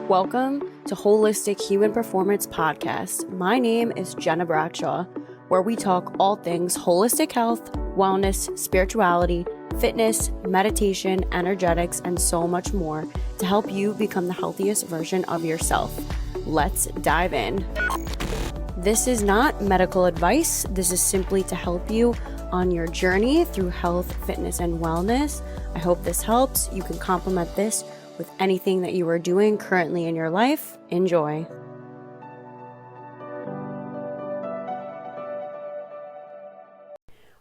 Welcome to Holistic Human Performance Podcast. My name is Gena Bradshaw, where we talk all things holistic health, wellness, spirituality, fitness, meditation, energetics, and so much more to help you become the healthiest version of yourself. Let's dive in. This is not medical advice. This is simply to help you on your journey through health, fitness, and wellness. I hope this helps. You can complement this with anything that you are doing currently in your life. Enjoy.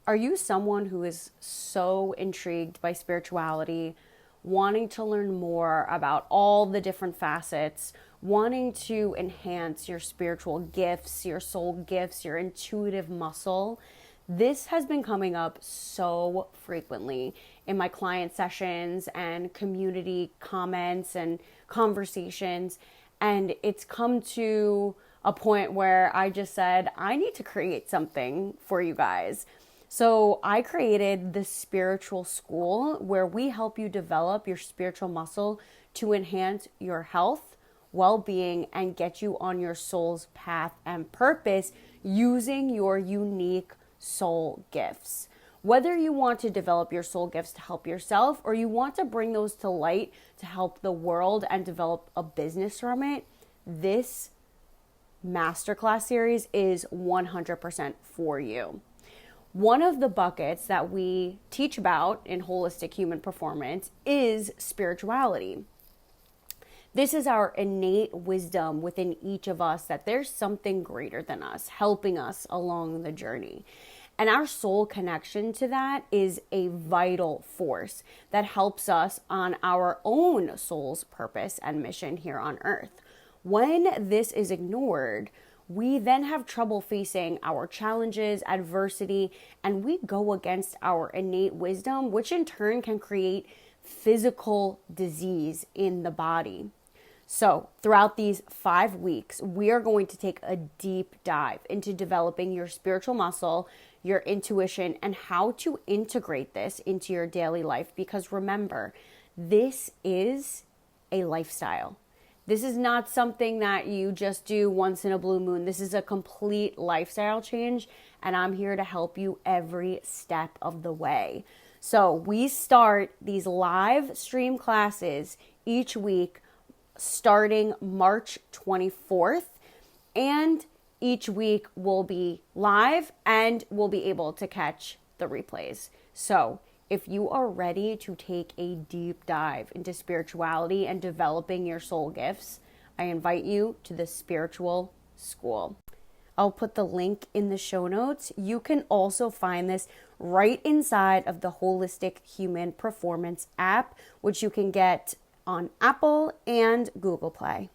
Are you someone who is so intrigued by spirituality, wanting to learn more about all the different facets, wanting to enhance your spiritual gifts, your soul gifts, your intuitive muscle? This has been coming up so frequently in my client sessions and community comments and conversations. And it's come to a point where I just said, I need to create something for you guys. So I created the spiritual school where we help you develop your spiritual muscle to enhance your health, well-being, and get you on your soul's path and purpose using your unique soul gifts. Whether you want to develop your soul gifts to help yourself or you want to bring those to light to help the world and develop a business from it, this masterclass series is 100% for you. One of the buckets that we teach about in holistic human performance is spirituality. This is our innate wisdom within each of us that there's something greater than us helping us along the journey. And our soul connection to that is a vital force that helps us on our own soul's purpose and mission here on earth. When this is ignored, we then have trouble facing our challenges, adversity, and we go against our innate wisdom, which in turn can create physical disease in the body. So throughout these 5 weeks, we are going to take a deep dive into developing your spiritual muscle, your intuition, and how to integrate this into your daily life. Because remember, this is a lifestyle. This is not something that you just do once in a blue moon. This is a complete lifestyle change, and I'm here to help you every step of the way. So we start these live stream classes each week starting March 24th, and each week will be live and we'll be able to catch the replays. So if you are ready to take a deep dive into spirituality and developing your soul gifts, I invite you to the Spiritual School. I'll put the link in the show notes. You can also find this right inside of the Holistic Human Performance app, which you can get on Apple and Google Play.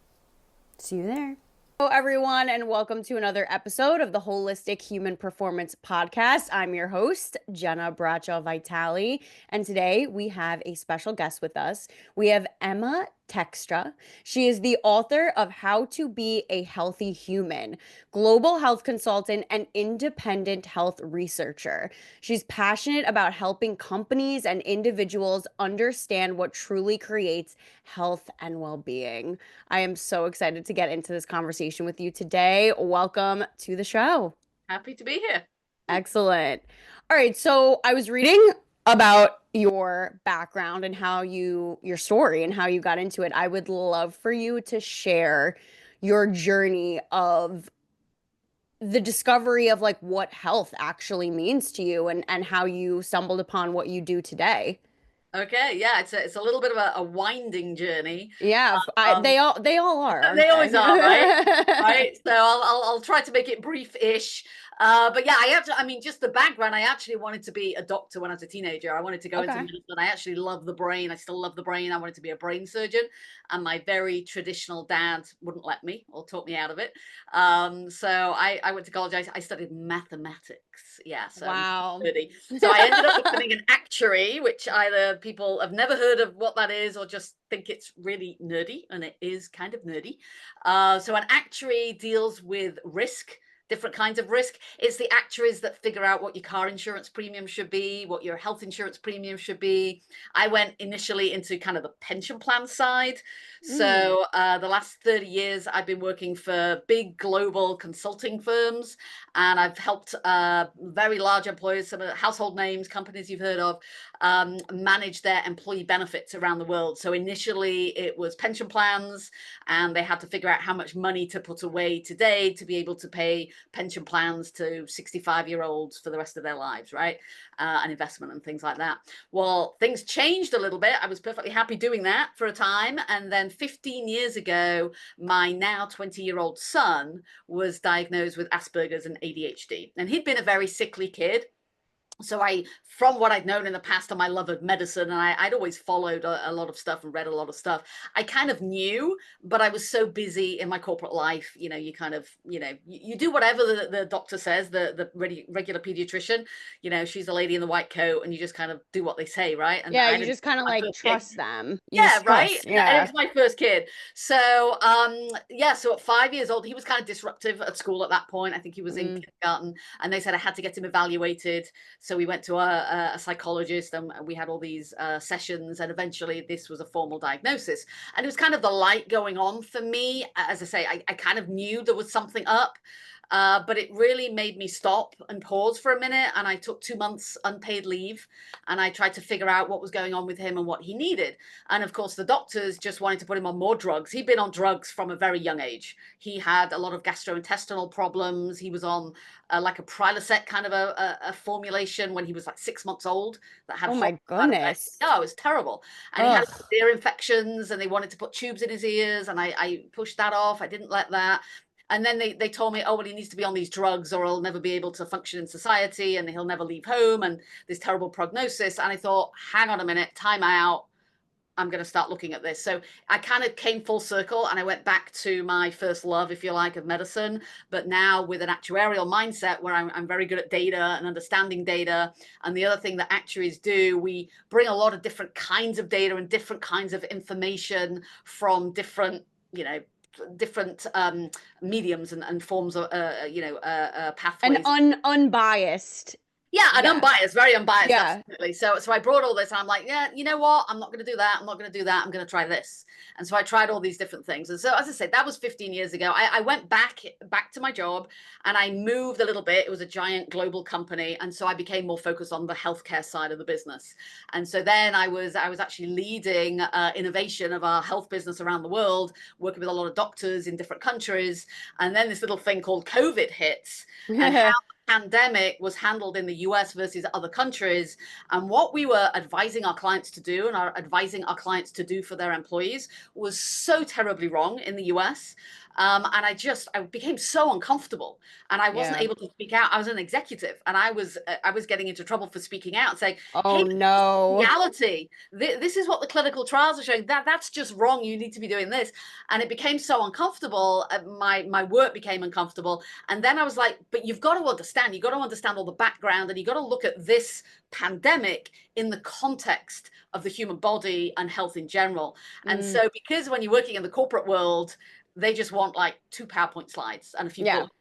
See you there. Hello, everyone, and welcome to another episode of the Holistic Human Performance Podcast. I'm your host, Gena Bradshaw Vitale, and today we have a special guest with us. We have Emma Tekstra. She is the author of How to Be a Healthy Human, global health consultant, and independent health researcher. She's passionate about helping companies and individuals understand what truly creates health and well-being. I am so excited to get into this conversation with you today. Welcome to the show. Happy to be here. Excellent. All right, so I was reading about your background and how your story and how you got into it. I would love for you to share your journey of the discovery of like what health actually means to you and how you stumbled upon what you do today. Okay, yeah, it's a little bit of a winding journey. Yeah, they all are, aren't They always are, right? they? Right. So I'll try to make it brief-ish. But yeah, I mean, just the background. I actually wanted to be a doctor when I was a teenager. I wanted to go into Okay. medicine. I actually love the brain. I still love the brain. I wanted to be a brain surgeon, and my very traditional dad wouldn't let me or talk me out of it. So I went to college. I studied mathematics. Yeah, so Wow. so I ended up becoming an actuary, which either people have never heard of what that is or just think it's really nerdy, and it is kind of nerdy. So an actuary deals with risk, different kinds of risk. It's the actuaries that figure out what your car insurance premium should be, what your health insurance premium should be. I went initially into kind of the pension plan side. Mm. So the last 30 years, I've been working for big global consulting firms, and I've helped very large employers, some of the household names, companies you've heard of, manage their employee benefits around the world. So initially it was pension plans, and they had to figure out how much money to put away today to be able to pay pension plans to 65-year-olds for the rest of their lives, right? And investment and things like that. Well, things changed a little bit. I was perfectly happy doing that for a time. And then 15 years ago, my now 20-year-old son was diagnosed with Asperger's and ADHD. And he'd been a very sickly kid. So from what I'd known in the past and my love of medicine, and I'd always followed a lot of stuff and read a lot of stuff, I kind of knew, but I was so busy in my corporate life, you kind of, you do whatever the doctor says, the regular pediatrician, she's a lady in the white coat, and you just kind of do what they say, right? And Yeah, I you didn't just kind of my like first kid. trust them. You Yeah, just right. trust. And it Yeah. was my first kid. So, yeah, so at 5 years old, he was kind of disruptive at school at that point. I think he was in Mm. kindergarten, and they said I had to get him evaluated. So we went to a psychologist, and we had all these sessions, and eventually this was a formal diagnosis. And it was kind of the light going on for me. As I say, I kind of knew there was something up. But it really made me stop and pause for a minute. And I took 2 months unpaid leave, and I tried to figure out what was going on with him and what he needed. And of course, the doctors just wanted to put him on more drugs. He'd been on drugs from a very young age. He had a lot of gastrointestinal problems. He was on like a Prilosec kind of a formulation when he was like 6 months old that had Oh horrible my side effects. goodness. Yeah, it was terrible. And he had Ugh. ear infections, and they wanted to put tubes in his ears. And I pushed that off. I didn't let that. And then they told me, oh, well, he needs to be on these drugs or he'll never be able to function in society, and he'll never leave home, and this terrible prognosis. And I thought, hang on a minute, time out. I'm going to start looking at this. So I kind of came full circle, and I went back to my first love, if you like, of medicine, but now with an actuarial mindset where I'm very good at data and understanding data. And the other thing that actuaries do, we bring a lot of different kinds of data and different kinds of information from different mediums and forms of And pathways. unbiased. Yeah, and Yes. unbiased, very unbiased, Yeah. absolutely. So I brought all this, and I'm like, yeah, you know what? I'm not going to do that. I'm not going to do that. I'm going to try this. And so I tried all these different things. And so, as I said, that was 15 years ago. I went back to my job, and I moved a little bit. It was a giant global company, and so I became more focused on the healthcare side of the business. And so then I was actually leading innovation of our health business around the world, working with a lot of doctors in different countries. And then this little thing called COVID hits, and pandemic was handled in the US versus other countries, and what we were advising our clients to do and advising our clients to do for their employees was so terribly wrong in the US. And I became so uncomfortable, and I wasn't Yeah. able to speak out. I was an executive, and I was getting into trouble for speaking out and saying, Oh hey, no. reality, this is what the clinical trials are showing, that's just wrong, you need to be doing this. And it became so uncomfortable, my work became uncomfortable. And then I was like, but you've got to understand all the background, and you've got to look at this pandemic in the context of the human body and health in general. And Mm. so, because when you're working in the corporate world, they just want like 2 PowerPoint slides and a few Yeah. bullets.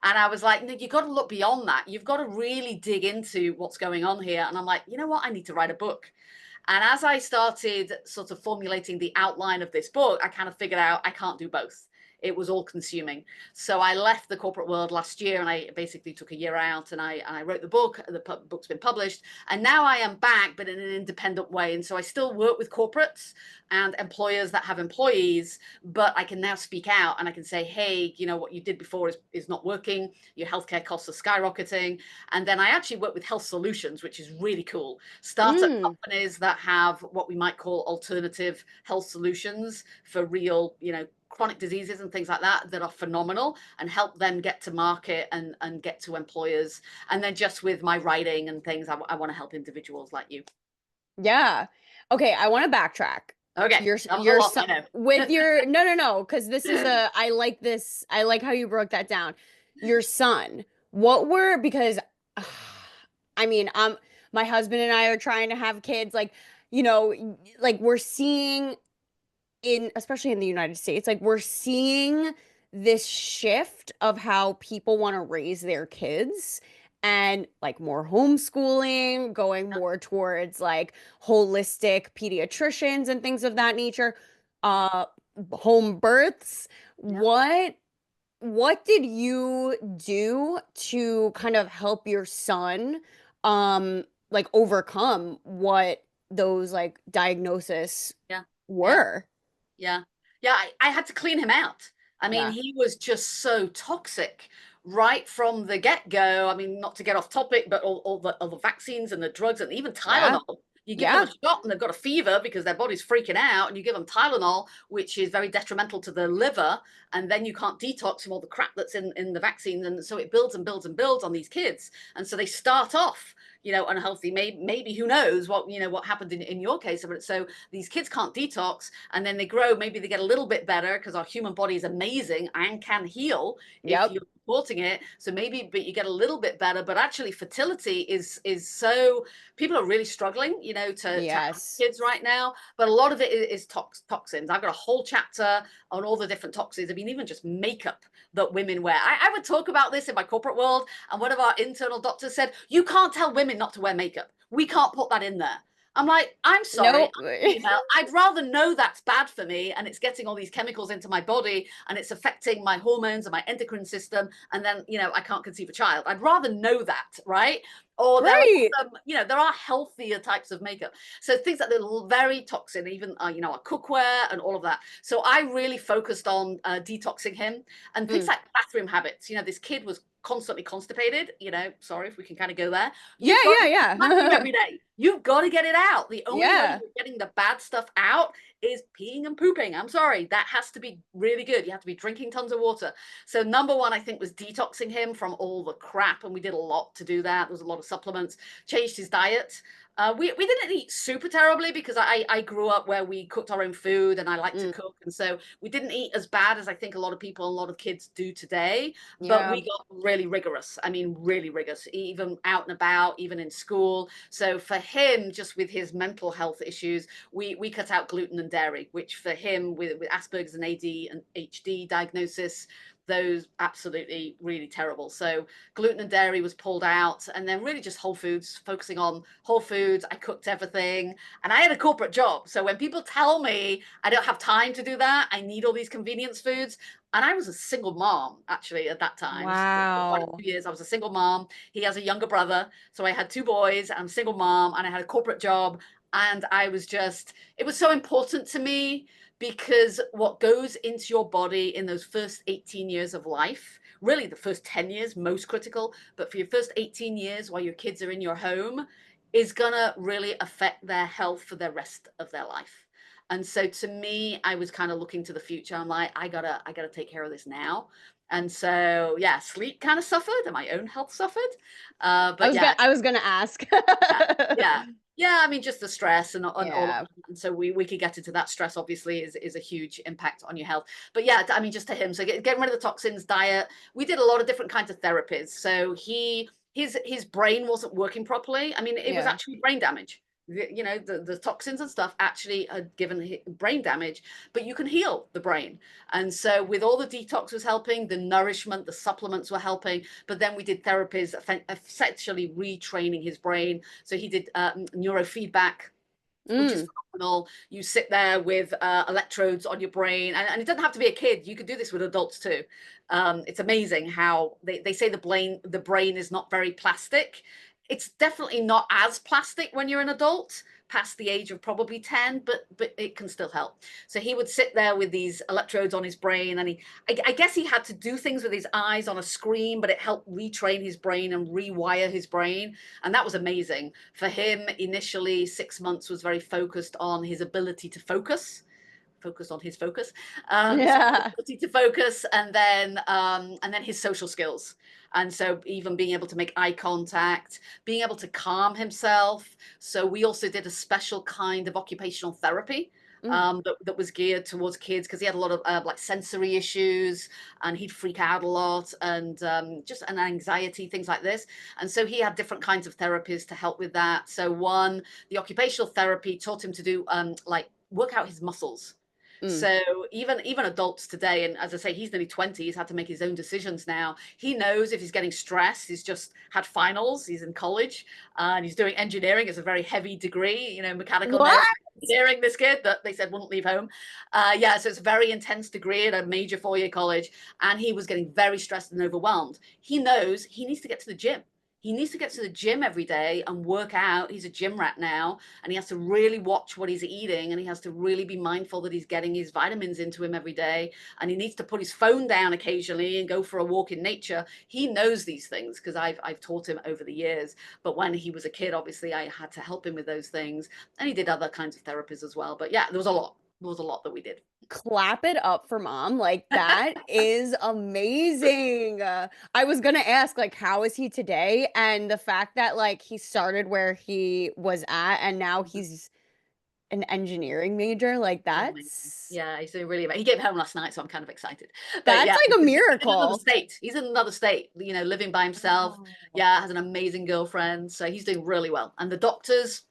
And I was like, no, you've got to look beyond that. You've got to really dig into what's going on here. And I'm like, you know what? I need to write a book. And as I started sort of formulating the outline of this book, I kind of figured out I can't do both. It was all consuming. So I left the corporate world last year, and I basically took a year out, and I wrote the book. The book's been published, and now I am back, but in an independent way. And so I still work with corporates and employers that have employees, but I can now speak out, and I can say, hey, what you did before is not working. Your healthcare costs are skyrocketing. And then I actually work with health solutions, which is really cool. Startup Mm. companies that have what we might call alternative health solutions for real, chronic diseases and things like that are phenomenal, and help them get to market and get to employers. And then just with my writing and things, I want to help individuals like you. Yeah. Okay, I want to backtrack. Okay, that was a Your lot, son I know. with your no, because this is I like this. I like how you broke that down. Your son. What were because I mean, my husband and I are trying to have kids like we're seeing in especially in the United States, like we're seeing this shift of how people want to raise their kids and like more homeschooling, going Yeah, more towards like holistic pediatricians and things of that nature, uh home births. yeah. What did you do to kind of help your son like overcome what those like diagnoses Yeah, yeah, were? yeah, yeah. I had to clean him out. I mean, Yeah. he was just so toxic right from the get-go. I mean, not to get off topic, but all the vaccines and the drugs and even Yeah. Tylenol. You give them a Yeah. shot and they've got a fever because their body's freaking out, and you give them Tylenol, which is very detrimental to the liver, and then you can't detox from all the crap that's in the vaccines, and so it builds and builds and builds on these kids, and so they start off, unhealthy. Maybe who knows what happened in your case. But so these kids can't detox, and then they grow. Maybe they get a little bit better because our human body is amazing and can heal if Yep. you're supporting it. So maybe, but you get a little bit better. But actually, fertility is so, people are really struggling, to have Yes. kids right now. But a lot of it is toxins. I've got a whole chapter on all the different toxins. I mean, even just makeup that women wear. I would talk about this in my corporate world, and one of our internal doctors said, "You can't tell women not to wear makeup. We can't put that in there." I'm like, I'm sorry, Nope. I'm female. I'd rather know that's bad for me and it's getting all these chemicals into my body and it's affecting my hormones and my endocrine system. And then, I can't conceive a child. I'd rather know that, right? Or there are Right. some, there are healthier types of makeup. So things that are very toxic, even, our cookware and all of that. So I really focused on detoxing him, and things Mm. like bathroom habits. This kid was constantly constipated, sorry if we can kind of go there. Yeah, You've got to yeah, bathroom yeah. every day. You've got to get it out. The only way Yeah. you're getting the bad stuff out is peeing and pooping. I'm sorry. That has to be really good. You have to be drinking tons of water. So number one, I think, was detoxing him from all the crap. And we did a lot to do that. There was a lot of supplements, changed his diet. We didn't eat super terribly because I grew up where we cooked our own food and I like to Mm. cook. And so we didn't eat as bad as I think a lot of people, a lot of kids do today, but Yeah. we got really rigorous. I mean, really rigorous, even out and about, even in school. So for him, just with his mental health issues, we cut out gluten and dairy, which for him with Asperger's and ADHD diagnosis, those absolutely really terrible. So gluten and dairy was pulled out, and then really just whole foods, focusing on whole foods. I cooked everything, and I had a corporate job. So when people tell me I don't have time to do that, I need all these convenience foods. And I was a single mom actually at that time. For quite a Wow. few years, I was a single mom. He has a younger brother. So I had two boys, I'm a single mom, and I had a corporate job. And I was just, it was so important to me because what goes into your body in those first 18 years of life, really the first 10 years, most critical, but for your first 18 years while your kids are in your home, is gonna really affect their health for the rest of their life. And so to me, I was kind of looking to the future. I'm like, I gotta take care of this now. And so yeah, sleep kind of suffered and my own health suffered. But yeah, I was gonna ask. yeah, yeah, yeah. I mean, just the stress and all of Yeah. that. And so we could get into that. Stress obviously is a huge impact on your health. But yeah, I mean, just to him. So getting rid of the toxins, diet. We did a lot of different kinds of therapies. So his brain wasn't working properly. I mean, it was Yeah. actually brain damage. The toxins and stuff actually had given brain damage, but you can heal the brain. And so with all the detox was helping, the nourishment, the supplements were helping, but then we did therapies essentially retraining his brain. So he did neurofeedback, which is Mm. phenomenal. You sit there with electrodes on your brain, and it doesn't have to be a kid. You could do this with adults too. It's amazing how they say the brain is not very plastic. It's definitely not as plastic when you're an adult past the age of probably 10, but it can still help. So he would sit there with these electrodes on his brain, and I guess he had to do things with his eyes on a screen, but it helped retrain his brain and rewire his brain, and that was amazing. For him, initially 6 months was very focused on his ability to focus on his focus, so Yeah. ability to focus, and then his social skills. And so even being able to make eye contact, being able to calm himself. So we also did a special kind of occupational therapy Mm. that was geared towards kids because he had a lot of like sensory issues, and he'd freak out a lot, and just an anxiety, things like this. And so he had different kinds of therapies to help with that. So one, the occupational therapy taught him to do like work out his muscles. Mm. So even adults today, and as I say, he's nearly 20, he's had to make his own decisions now. He knows if he's getting stressed, he's just had finals, he's in college, and he's doing engineering. It's a very heavy degree, mechanical and What? aerospace engineering, this kid that they said wouldn't leave home. Yeah, so it's a very intense degree at a major 4-year college, and he was getting very stressed and overwhelmed. He knows he needs to get to the gym. He needs to get to the gym every day and work out. He's a gym rat now, and he has to really watch what he's eating, and he has to really be mindful that he's getting his vitamins into him every day, and he needs to put his phone down occasionally and go for a walk in nature. He knows these things because I've taught him over the years. But when he was a kid, obviously I had to help him with those things, and he did other kinds of therapies as well. But yeah, there was a lot that we did. Clap it up for mom. Like that is amazing. I was gonna ask like how is he today? And the fact that like he started where he was at and now he's an engineering major, like He's amazing. that's Yeah, he's doing really amazing. He came home last night, so I'm kind of excited. But that's yeah, like a he's in another miracle. state. He's in another state, living by himself. Oh. Yeah, has an amazing girlfriend. So he's doing really well. And the doctors,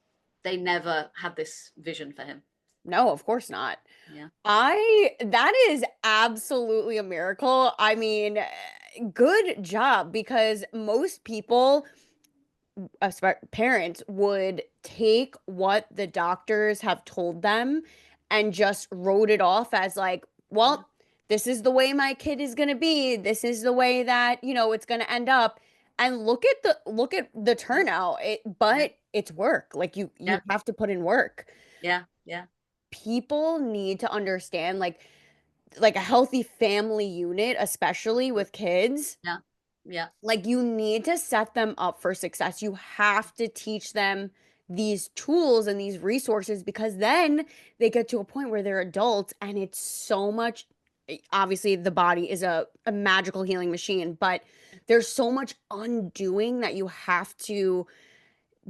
they never had this vision for him. No, of course not. Yeah. That is absolutely a miracle. I mean, good job because most people parents would take what the doctors have told them and just wrote it off as like, Yeah. well, this is the way my kid is going to be. This is the way that, it's going to end up. And look at the Yeah. turnout. Yeah. But it's work. Like you Yeah. have to put in work. Yeah. Yeah. People need to understand like a healthy family unit, especially with kids, Yeah. Yeah. like you need to set them up for success. You have to teach them these tools and these resources because then they get to a point where they're adults and it's so much obviously the body is a magical healing machine, but there's so much undoing that you have to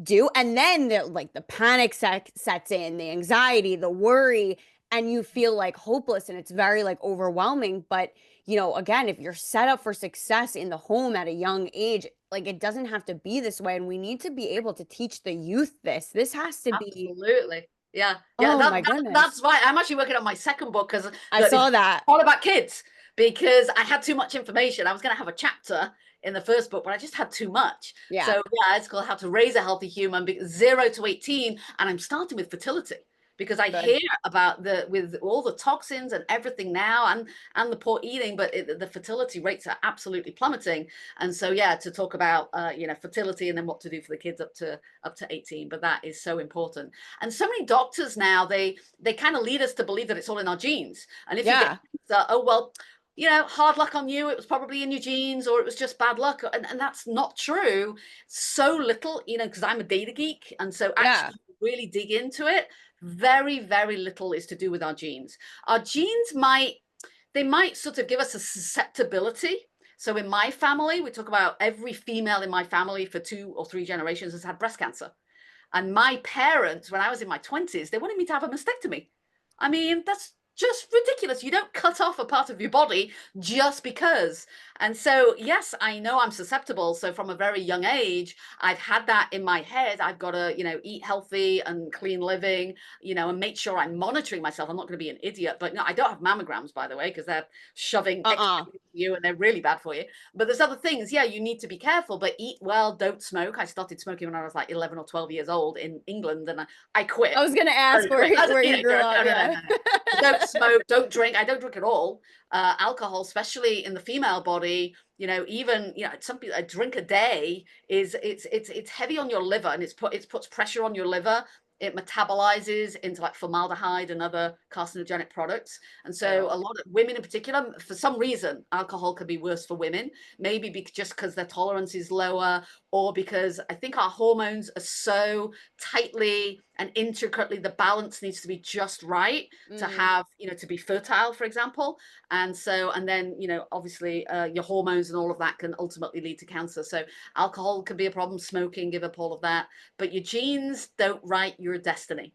do. And then the panic sets in, the anxiety, the worry, and you feel like hopeless and it's very like overwhelming. But, again, if you're set up for success in the home at a young age, like it doesn't have to be this way. And we need to be able to teach the youth this. This has to be, Absolutely. Yeah. Yeah. oh my goodness. That's right. I'm actually working on my second book because I it's saw that. all about kids because I had too much information. I was going to have a chapter in the first book, but I just had too much. So Yeah. yeah, it's called How to Raise a Healthy Human, 0 to 18. And I'm starting with fertility because I Good. hear about with all the toxins and everything now and the poor eating, but the fertility rates are absolutely plummeting. And so yeah, to talk about fertility and then what to do for the kids up to 18. But that is so important. And so many doctors now, they kind of lead us to believe that it's all in our genes. And if you get Yeah. oh well, hard luck on you, it was probably in your genes or it was just bad luck. And that's not true. So little, because I'm a data geek. And so Yeah. actually really dig into it, very, very little is to do with our genes. Our genes might sort of give us a susceptibility. So in my family, we talk about every female in my family for 2 or 3 generations has had breast cancer. And my parents, when I was in my 20s, they wanted me to have a mastectomy. I mean, that's just ridiculous. You don't cut off a part of your body just because. And so, yes, I know I'm susceptible. So from a very young age, I've had that in my head. I've got to, eat healthy and clean living, and make sure I'm monitoring myself. I'm not going to be an idiot, but no, I don't have mammograms, by the way, because they're shoving Uh-uh. extra into you and they're really bad for you. But there's other things. Yeah, you need to be careful, but eat well, don't smoke. I started smoking when I was like 11 or 12 years old in England and I quit. I was gonna ask Very quick. As a where you grew teenager, up. no, no, no, Yeah. no, no. Don't smoke, don't drink. I don't drink at all. Alcohol, especially in the female body, even some people a drink a day it's heavy on your liver and it puts pressure on your liver. It metabolizes into like formaldehyde and other carcinogenic products. And so a lot of women in particular, for some reason, alcohol can be worse for women, maybe just because their tolerance is lower or because I think our hormones are so tightly and intricately, the balance needs to be just right to have, to be fertile, for example. And then, obviously your hormones and all of that can ultimately lead to cancer. So alcohol can be a problem, smoking, give up all of that. But your genes don't write your destiny.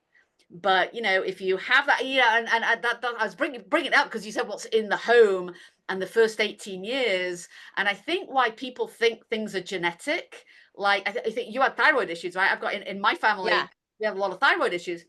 But, if you have that, and that I was bringing it up because you said what's in the home and the first 18 years. And I think why people think things are genetic, like I think you had thyroid issues, right? I've got in my Yeah. family, we have a lot of thyroid issues.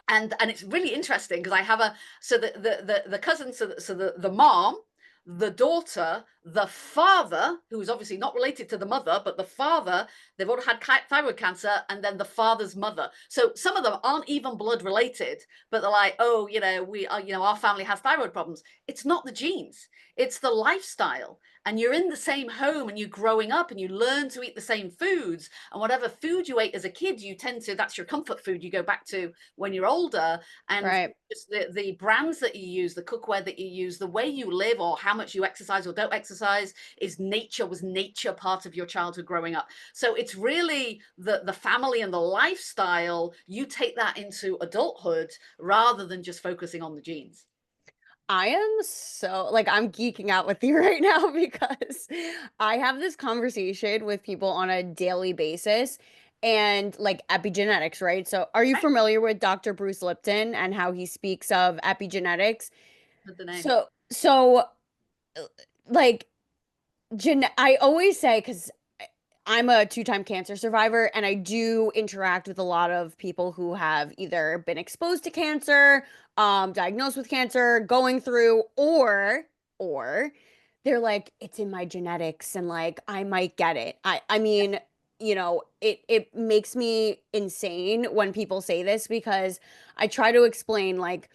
And it's really interesting because I have a so the cousin, so the mom, the daughter, the father, who is obviously not related to the mother, but the father, they've all had thyroid cancer, and then the father's mother. So some of them aren't even blood related, but they're like, oh, we are, our family has thyroid problems. It's not the genes, it's the lifestyle. And you're in the same home and you're growing up and you learn to eat the same foods. And whatever food you ate as a kid, you tend to, that's your comfort food you go back to when you're older. And Right. just the brands that you use, the cookware that you use, the way you live, or how much you exercise or don't exercise, was nature part of your childhood growing up. So it's really the family and the lifestyle. You take that into adulthood rather than just focusing on the genes. I am so like I'm geeking out with you right now because I have this conversation with people on a daily basis and like epigenetics, right? So are you Right? familiar with Dr. Bruce Lipton and how he speaks of epigenetics? With the name. So uh, like I always say because I'm a two-time cancer survivor and I do interact with a lot of people who have either been exposed to cancer, diagnosed with cancer, going through, or they're like, it's in my genetics and like I might get it. I mean, it makes me insane when people say this because I try to explain like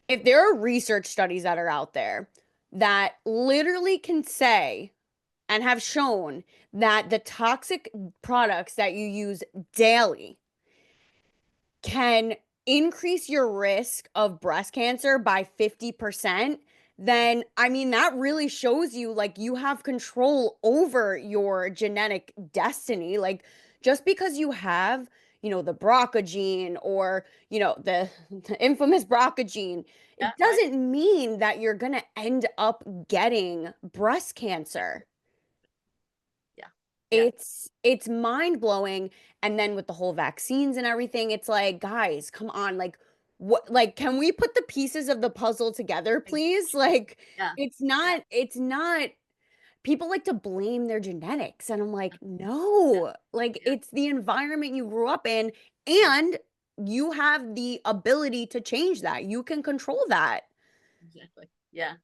if there are research studies that are out there that literally can say and have shown that the toxic products that you use daily can increase your risk of breast cancer by 50%, then I mean, that really shows you like you have control over your genetic destiny. Like, just because you have, the BRCA gene or, the infamous BRCA gene, Yeah, it right. doesn't mean that you're going to end up getting breast cancer. Yeah, yeah, It's mind-blowing. And then with the whole vaccines and everything, it's like, guys, come on, like can we put the pieces of the puzzle together, please? Like yeah, it's yeah, not it's not people like to blame their genetics and I'm like, no, like yeah, it's the environment you grew up in yeah, and you have the ability to change that. You can control that. exactly. Yeah.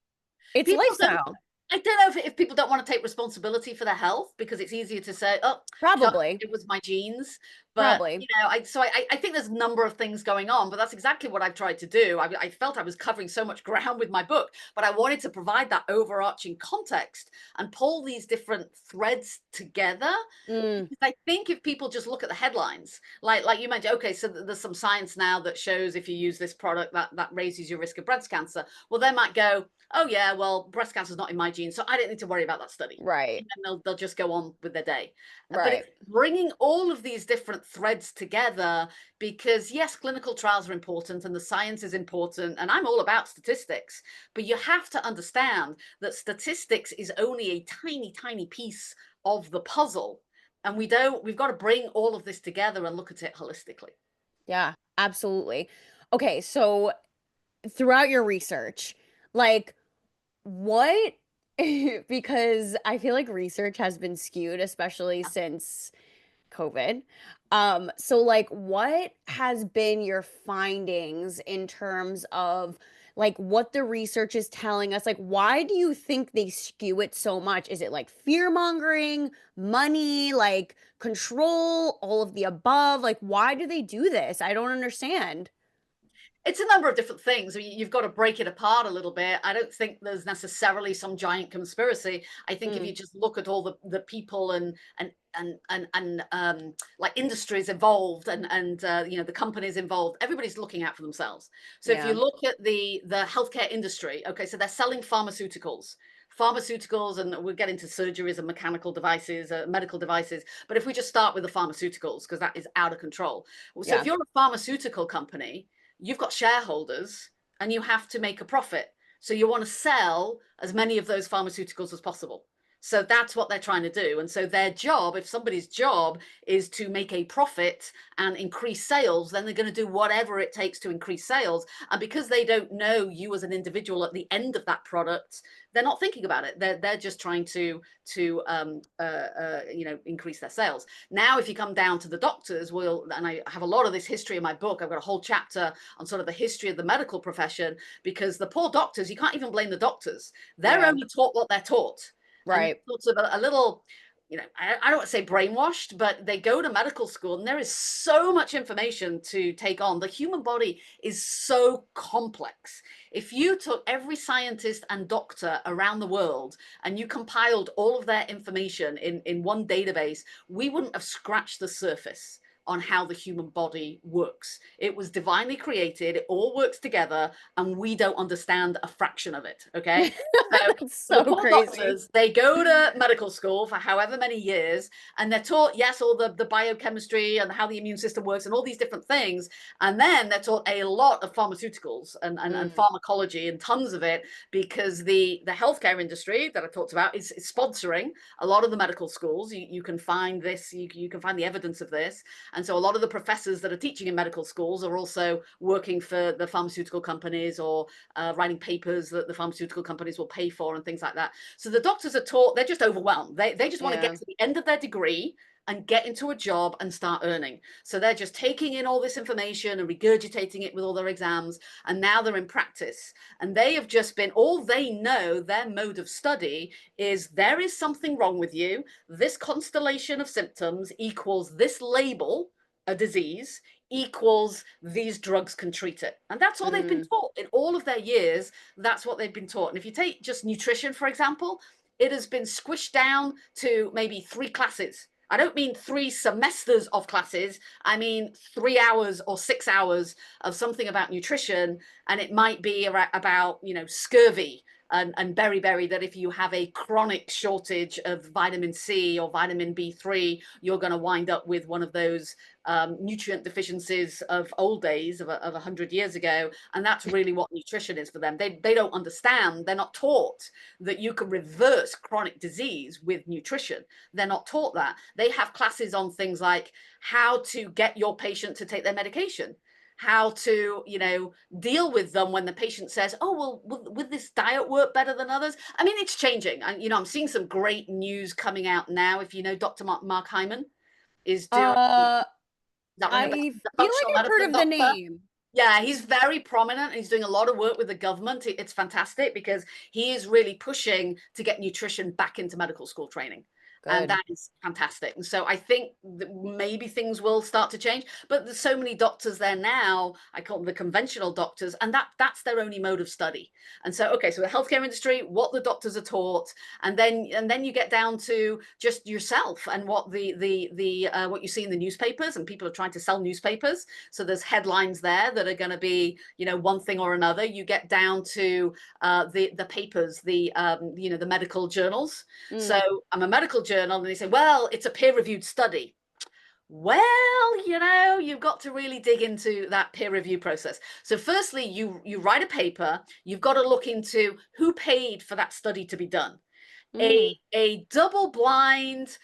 It's People don't, lifestyle. I don't know if people don't want to take responsibility for their health because it's easier to say, oh, Chuck, Probably. it was my genes. But, Probably. I think there's a number of things going on, but that's exactly what I've tried to do. I felt I was covering so much ground with my book, but I wanted to provide that overarching context and pull these different threads together. Mm, Because I think if people just look at the headlines, like you mentioned, okay, so there's some science now that shows if you use this product that raises your risk of breast cancer. Well, they might go, oh yeah, well, breast cancer is not in my genes, so I don't need to worry about that study. right. And then they'll just go on with their day. But Right. it's bringing all of these different threads together because yes, clinical trials are important and the science is important, and I'm all about statistics. But you have to understand that statistics is only a tiny, tiny piece of the puzzle, and we've got to bring all of this together and look at it holistically. Yeah, absolutely. Okay, so throughout your research, like what because I feel like research has been skewed, especially Yeah. since COVID. So like what has been your findings in terms of like what the research is telling us? Like why do you think they skew it so much? Is it like fear mongering, money, like control, all of the above? Like why do they do this? I don't understand. It's a number of different things. I mean, you've got to break it apart a little bit. I don't think there's necessarily some giant conspiracy. I think if you Mm, just look at all the people and like industries involved and the companies involved, everybody's looking out for themselves. So if you yeah. look at the healthcare industry, okay, so they're selling pharmaceuticals, and we'll get into surgeries and mechanical devices, medical devices. But if we just start with the pharmaceuticals, because that is out of control. So if Yeah. you're a pharmaceutical company, you've got shareholders and you have to make a profit. So you want to sell as many of those pharmaceuticals as possible. So that's what they're trying to do. And so their job, if somebody's job is to make a profit and increase sales, then they're going to do whatever it takes to increase sales. And because they don't know you as an individual at the end of that product, they're not thinking about it. They're just trying to increase their sales. Now, if you come down to the doctors, and I have a lot of this history in my book. I've got a whole chapter on sort of the history of the medical profession, because the poor doctors, you can't even blame the doctors. They're Yeah. only taught what they're taught. And Right. sort of a little, I don't want to say brainwashed, but they go to medical school and there is so much information to take on. The human body is so complex. If you took every scientist and doctor around the world and you compiled all of their information in one database, we wouldn't have scratched the surface on how the human body works. It was divinely created, it all works together, and we don't understand a fraction of it, okay? So That's the so poor crazy. doctors, they go to medical school for however many years, and they're taught, yes, all the biochemistry and how the immune system works and all these different things. And then they're taught a lot of pharmaceuticals and pharmacology and tons of it, because the healthcare industry that I talked about is sponsoring a lot of the medical schools. You can find this, you can find the evidence of this. And so a lot of the professors that are teaching in medical schools are also working for the pharmaceutical companies, or writing papers that the pharmaceutical companies will pay for and things like that. So the doctors are taught, they're just overwhelmed. They just want to get to the end of their degree and get into a job and start earning. So they're just taking in all this information and regurgitating it with all their exams. And now they're in practice. And they have just been, all they know, their mode of study is, there is something wrong with you. This constellation of symptoms equals this label, a disease, equals these drugs can treat it. And that's all they've been taught in all of their years. That's what they've been taught. And if you take just nutrition, for example, it has been squished down to maybe 3 classes. I don't mean 3 semesters of classes. I mean 3 hours or 6 hours of something about nutrition. And it might be about, scurvy and beriberi, that if you have a chronic shortage of vitamin C or vitamin B3, you're going to wind up with one of those nutrient deficiencies of old days, of 100 years ago. And that's really what nutrition is for them. They don't understand. They're not taught that you can reverse chronic disease with nutrition. They're not taught that. They have classes on things like how to get your patient to take their medication, how to, deal with them when the patient says, oh, well, would this diet work better than others? I mean, it's changing. And, I'm seeing some great news coming out now. If you know, Dr. Mark Hyman is doing, that ring a bell? I The feel like functional I've heard medicine of the doctor. name. Yeah, he's very prominent. He's doing a lot of work with the government. It's fantastic, because he is really pushing to get nutrition back into medical school training. And that is fantastic. And so I think that maybe things will start to change. But there's so many doctors there now, I call them the conventional doctors, and that's their only mode of study. And so, okay, so the healthcare industry, what the doctors are taught, and then you get down to just yourself and what what you see in the newspapers, and people are trying to sell newspapers. So there's headlines there that are going to be, one thing or another. You get down to the papers, the medical journals. So I'm a medical journal, and they say, well, it's a peer-reviewed study. Well, you've got to really dig into that peer review process. So firstly, you write a paper. You've got to look into who paid for that study to be done. A double-blind,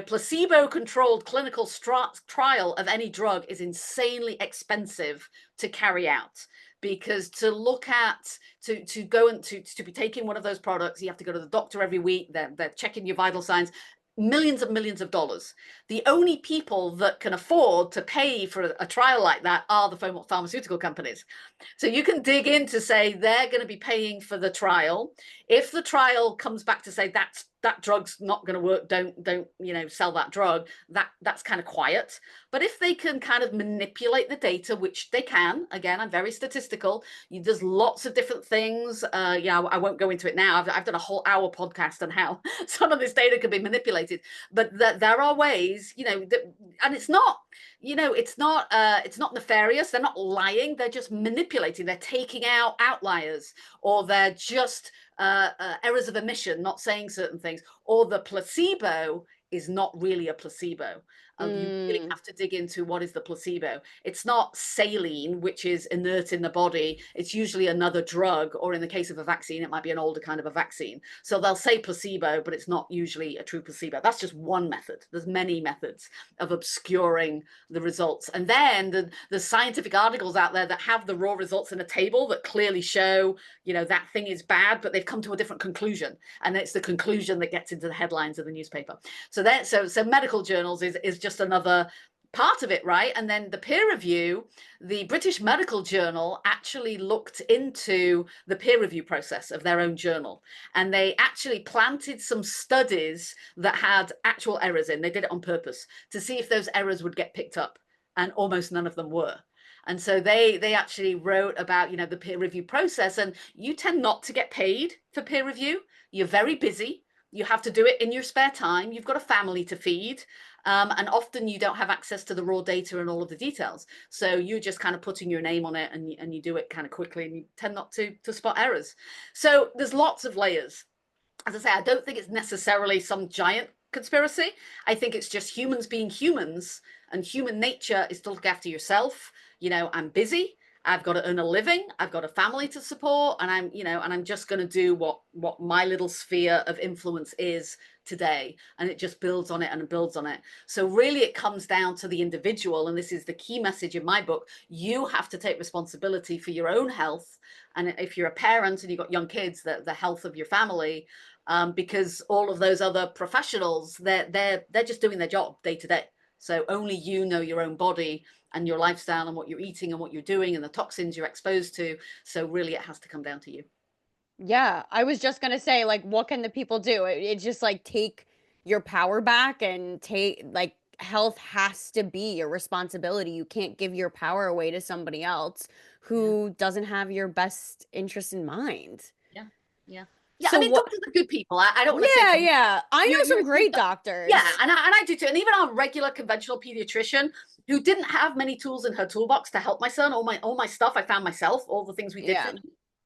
placebo-controlled clinical trial of any drug is insanely expensive to carry out, because to look at, to go and to be taking one of those products, you have to go to the doctor every week. They're checking your vital signs. Millions and millions of dollars. The only people that can afford to pay for a trial like that are the pharmaceutical companies. So you can dig in to say they're going to be paying for the trial. If the trial comes back to say that drug's not going to work, don't sell that drug, that's kind of quiet. But if they can kind of manipulate the data, which they can, again, I'm very statistical. There's lots of different things. I won't go into it now. I've done a whole hour podcast on how some of this data can be manipulated. But there are ways, and it's not, it's not nefarious. They're not lying. They're just manipulating. They're taking out outliers, or they're just errors of omission, not saying certain things, or the placebo is not really a placebo. You really Mm. have to dig into what is the placebo. It's not saline, which is inert in the body. It's usually another drug, or in the case of a vaccine, it might be an older kind of a vaccine. So they'll say placebo, but it's not usually a true placebo. That's just one method. There's many methods of obscuring the results. And then the scientific articles out there that have the raw results in a table that clearly show, that thing is bad, but they've come to a different conclusion. And it's the conclusion that gets into the headlines of the newspaper. So medical journals is just another part of it, right? And then the peer review, the British Medical Journal actually looked into the peer review process of their own journal. And they actually planted some studies that had actual errors in. They did it on purpose to see if those errors would get picked up. And almost none of them were. And so they actually wrote about, the peer review process. And you tend not to get paid for peer review. You're very busy. You have to do it in your spare time. You've got a family to feed. And often you don't have access to the raw data and all of the details. So you're just kind of putting your name on it, and you do it kind of quickly, and you tend not to spot errors. So there's lots of layers. As I say, I don't think it's necessarily some giant conspiracy. I think it's just humans being humans, and human nature is to look after yourself. I'm busy. I've got to earn a living. I've got a family to support, and I'm just going to do what my little sphere of influence is today. And it just builds on it and builds on it. So really it comes down to the individual. And this is the key message in my book. You have to take responsibility for your own health. And if you're a parent and you've got young kids, the health of your family, because all of those other professionals, they're just doing their job day to day. So only you know your own body and your lifestyle and what you're eating and what you're doing and the toxins you're exposed to. So really it has to come down to you. Yeah, I was just gonna say, like, what can the people do? It's just like take your power back and take, like, health has to be your responsibility. You can't give your power away to somebody else Yeah. who doesn't have your best interest in mind. Yeah. Yeah. Yeah. I So mean, what? doctors are good people. I don't want to say Yeah, yeah. I know you're some a good great yeah, doctors. and I do too. And even our regular conventional pediatrician who didn't have many tools in her toolbox to help my son, all my stuff I found myself, all the things we did for Yeah, him.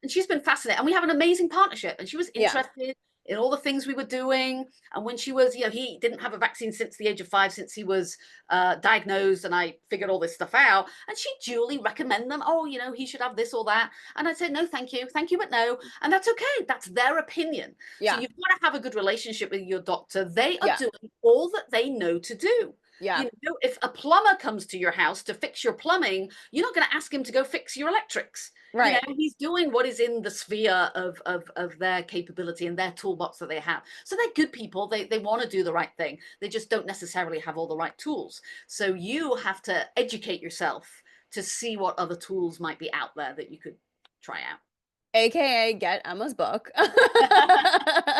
And she's been fascinating. And we have an amazing partnership. And she was yeah. interested in all the things we were doing. And when she was, he didn't have a vaccine since the age of 5, since he was diagnosed, and I figured all this stuff out. And she duly recommend them. Oh, he should have this or that. And I'd say, no, thank you, but no. And that's okay. That's their opinion. So Yeah, you've got to have a good relationship with your doctor. They are yeah, doing all that they know to do. yeah. If a plumber comes to your house to fix your plumbing, you're not going to ask him to go fix your electrics. Right. He's doing what is in the sphere of their capability and their toolbox that they have. So they're good people. They want to do the right thing. They just don't necessarily have all the right tools. So you have to educate yourself to see what other tools might be out there that you could try out. AKA get Emma's book.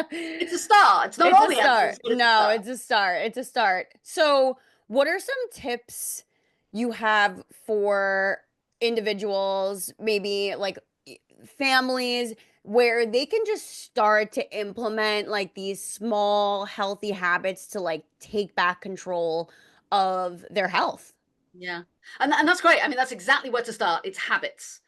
It's a start. It's not It's all a the answers, start. but it's a No, start. it's a start. It's a start. So, what are some tips you have for individuals, maybe like families, where they can just start to implement like these small healthy habits to like take back control of their health? Yeah. And that's great. I mean, that's exactly where to start. It's habits.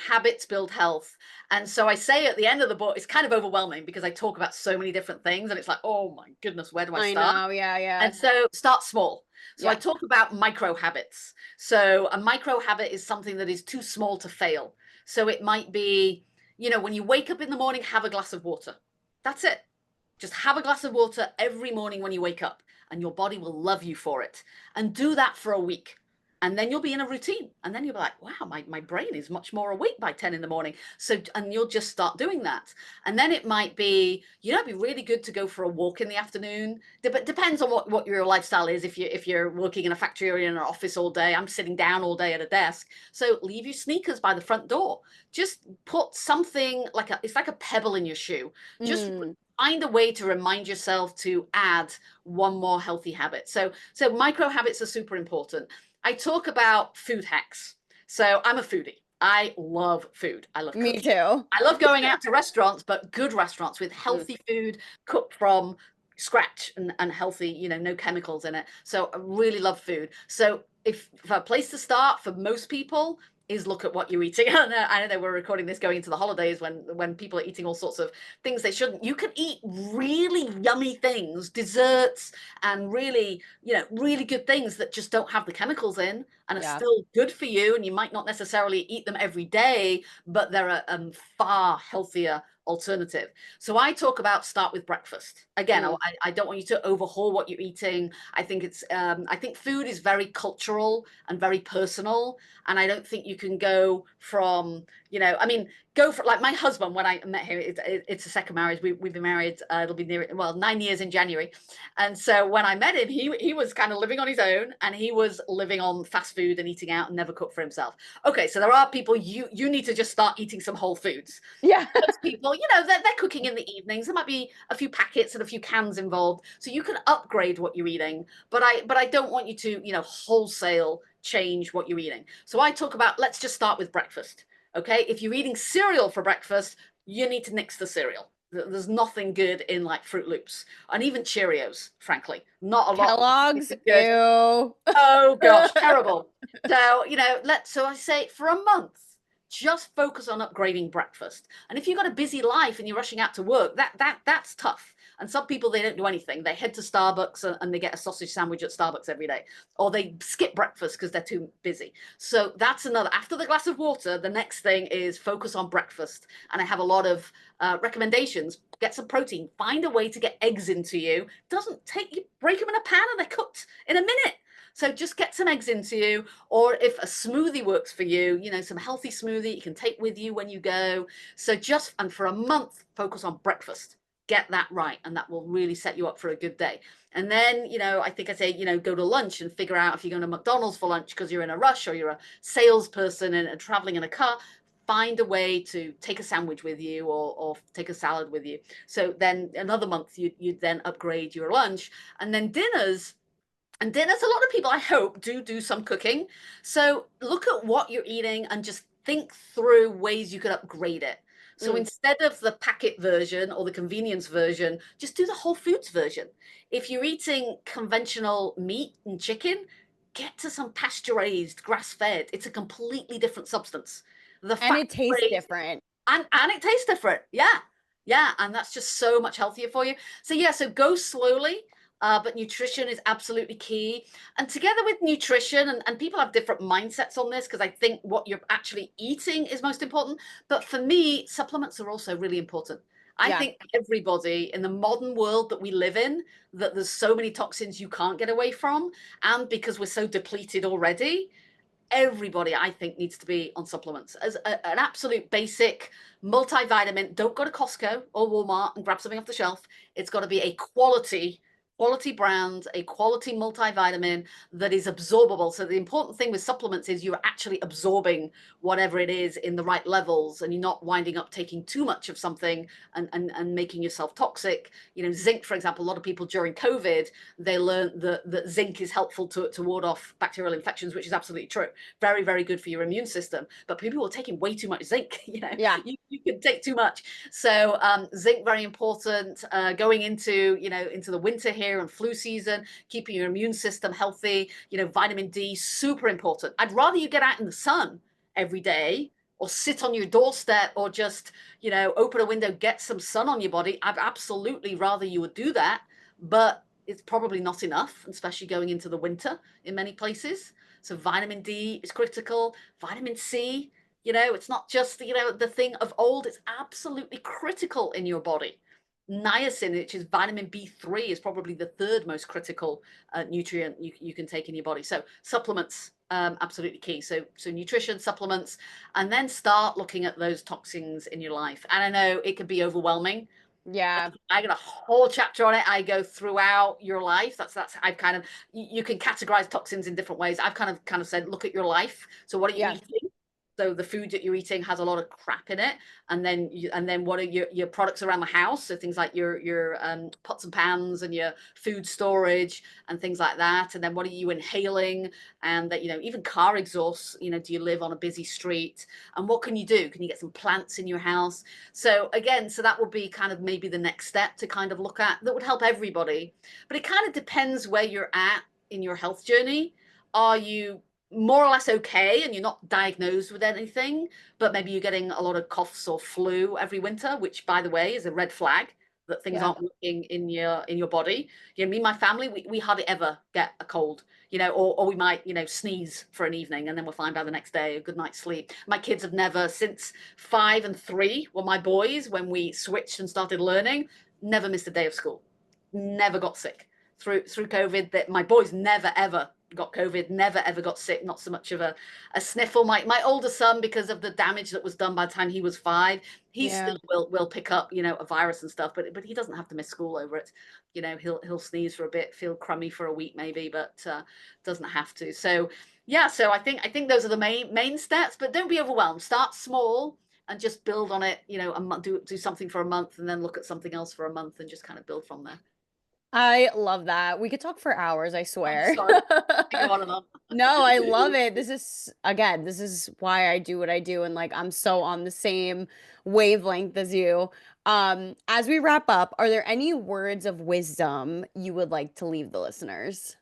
Habits build health. And so I say at the end of the book, it's kind of overwhelming because I talk about so many different things and it's like, oh my goodness, where do I I start? know. Yeah, yeah. And so start small. So I Yeah. talk about micro habits. So a micro habit is something that is too small to fail. So it might be, when you wake up in the morning, have a glass of water. That's it. Just have a glass of water every morning when you wake up, and your body will love you for it. And do that for a week. And then you'll be in a routine. And then you'll be like, wow, my brain is much more awake by 10 in the morning. And you'll just start doing that. And then it might be, it'd be really good to go for a walk in the afternoon. Depends on what your lifestyle is. If you're working in a factory or in an office all day, I'm sitting down all day at a desk. So leave your sneakers by the front door. Just put something it's like a pebble in your shoe. Just Mm, find a way to remind yourself to add one more healthy habit. So micro habits are super important. I talk about food hacks. So I'm a foodie. I love food. I love me cooking. too. I love going out to restaurants, but good restaurants with Mm. healthy food cooked from scratch and healthy, no chemicals in it. So I really love food. So if a place to start for most people is look at what you're eating. I know we're recording this going into the holidays when people are eating all sorts of things they shouldn't. You can eat really yummy things, desserts, and really, really good things that just don't have the chemicals in and are Yeah. still good for you. And you might not necessarily eat them every day, but they're a far healthier alternative. So I talk about start with breakfast. Again, Mm. I don't want you to overhaul what you're eating. I think food is very cultural and very personal. And I don't think you can go from, I mean, go for like my husband, when I met him, it's a second marriage. We've been married, it'll be near, well, 9 years in January. And so when I met him, he was kind of living on his own, and he was living on fast food and eating out and never cooked for himself. Okay, so there are people, you need to just start eating some whole foods. Yeah. Those people, they're cooking in the evenings. There might be a few packets and a few cans involved, so you can upgrade what you're eating. But I don't want you to, wholesale change what you're eating. So I talk about, let's just start with breakfast. Okay, if you're eating cereal for breakfast, you need to nix the cereal. There's nothing good in like Fruit Loops and even Cheerios, frankly. Not a lot Kellogg's. is good. Ew. Oh gosh, terrible. So, so I say for a month, just focus on upgrading breakfast. And if you've got a busy life and you're rushing out to work, that's tough. And some people, they don't do anything. They head to Starbucks and they get a sausage sandwich at Starbucks every day, or they skip breakfast because they're too busy. So that's another. After the glass of water, the next thing is focus on breakfast. And I have a lot of recommendations. Get some protein. Find a way to get eggs into you. Doesn't take you, break them in a pan and they're cooked in a minute. So just get some eggs into you, or if a smoothie works for you, some healthy smoothie you can take with you when you go. So and for a month, focus on breakfast. Get that right, and that will really set you up for a good day. And then, I think I say, go to lunch and figure out if you're going to McDonald's for lunch because you're in a rush or you're a salesperson and traveling in a car. Find a way to take a sandwich with you or take a salad with you. So then another month, you'd then upgrade your lunch. And then dinners, a lot of people, I hope, do some cooking. So look at what you're eating and just think through ways you could upgrade it. So Mm. instead of the packet version or the convenience version, just do the whole foods version. If you're eating conventional meat and chicken, get to some pasture raised, grass fed. It's a completely different substance. The And fat it tastes raised, different. and it tastes different. Yeah. Yeah. And that's just so much healthier for you. So yeah, so go slowly. But nutrition is absolutely key. And together with nutrition, and people have different mindsets on this because I think what you're actually eating is most important. But for me, supplements are also really important. I Yeah. think everybody in the modern world that we live in, that there's so many toxins you can't get away from. And because we're so depleted already, everybody, I think, needs to be on supplements as an absolute basic multivitamin. Don't go to Costco or Walmart and grab something off the shelf. It's got to be a quality brand, a quality multivitamin that is absorbable. So the important thing with supplements is you're actually absorbing whatever it is in the right levels, and you're not winding up taking too much of something and making yourself toxic. Zinc, for example, a lot of people during COVID, they learned that zinc is helpful to ward off bacterial infections, which is absolutely true. Very, very good for your immune system. But people were taking way too much zinc. Yeah. You can take too much. So zinc, very important. Going into the winter here and flu season, keeping your immune system healthy. Vitamin D, super important. I'd rather you get out in the sun every day or sit on your doorstep or just, open a window, get some sun on your body. I'd absolutely rather you would do that. But it's probably not enough, especially going into the winter in many places. So vitamin D is critical. Vitamin C, it's not just, the thing of old. It's absolutely critical in your body. Niacin, which is vitamin B3, is probably the third most critical nutrient you can take in your body. So supplements, absolutely key. So nutrition, supplements, and then start looking at those toxins in your life. And I know it can be overwhelming. Yeah. I got a whole chapter on it. I go throughout your life. That's I've kind of, you can categorize toxins in different ways. I've kind of said, look at your life. So what are you Yeah. eating? So the food that you're eating has a lot of crap in it, and then what are your products around the house? So things like your pots and pans and your food storage and things like that. And then what are you inhaling? And that even car exhausts. Do you live on a busy street? And what can you do? Can you get some plants in your house? So again, so that would be kind of maybe the next step to kind of look at that would help everybody. But it kind of depends where you're at in your health journey. Are you more or less okay and you're not diagnosed with anything, but maybe you're getting a lot of coughs or flu every winter, which by the way is a red flag that things Yeah. aren't working in your body. You know, me and my family, we hardly ever get a cold, you know, or we might, you know, sneeze for an evening and then we're fine by the next day, a good night's sleep. My kids have never, since 5 and 3 were my boys, when we switched and started learning, never missed a day of school, never got sick through COVID. That my boys never ever got COVID, never ever got sick, not so much of a sniffle. My older son, because of the damage that was done by the time he was 5, he Yeah. still will pick up, you know, a virus and stuff, but he doesn't have to miss school over it. You know, he'll sneeze for a bit, feel crummy for a week maybe, but doesn't have to. So yeah, so I think those are the main steps, but don't be overwhelmed. Start small and just build on it, you know, do something for a month and then look at something else for a month and just kind of build from there. I love that. We could talk for hours, I I'm swear. sorry. I go on and on. No, I love it. This is, again, this is why I do what I do. And like, I'm so on the same wavelength as you. As we wrap up, are there any words of wisdom you would like to leave the listeners?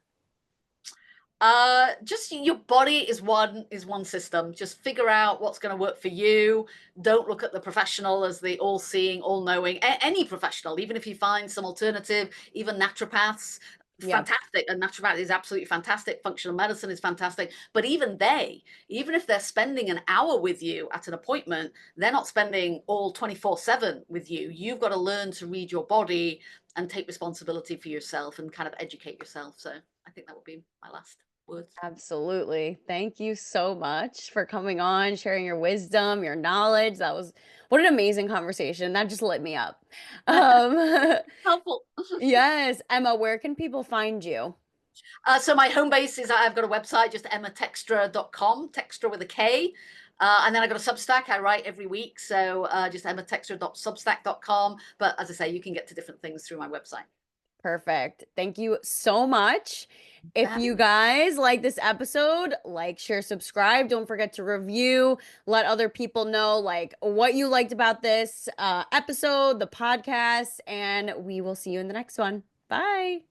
Just your body is one system. Just figure out what's going to work for you. Don't look at the professional as the all-seeing, all-knowing. Any professional, even if you find some alternative, even naturopaths, Yep. fantastic. And naturopath is absolutely fantastic. Functional medicine is fantastic. But even they, even if they're spending an hour with you at an appointment, they're not spending all 24/7 with you. You've got to learn to read your body and take responsibility for yourself and kind of educate yourself. So I think that would be my last words. Absolutely. Thank you so much for coming on, sharing your wisdom, your knowledge. That was what an amazing conversation. That just lit me up. Um, Helpful. yes, Emma, where can people find you? So my home base is I've got a website, just emmatekstra.com, Tekstra with a K. And then I got a Substack. I write every week. So just emmatekstra.substack.com. But as I say, you can get to different things through my website. Perfect. Thank you so much. If you guys like this episode, like, share, subscribe. Don't forget to review. Let other people know like what you liked about this episode, the podcast, and we will see you in the next one. Bye.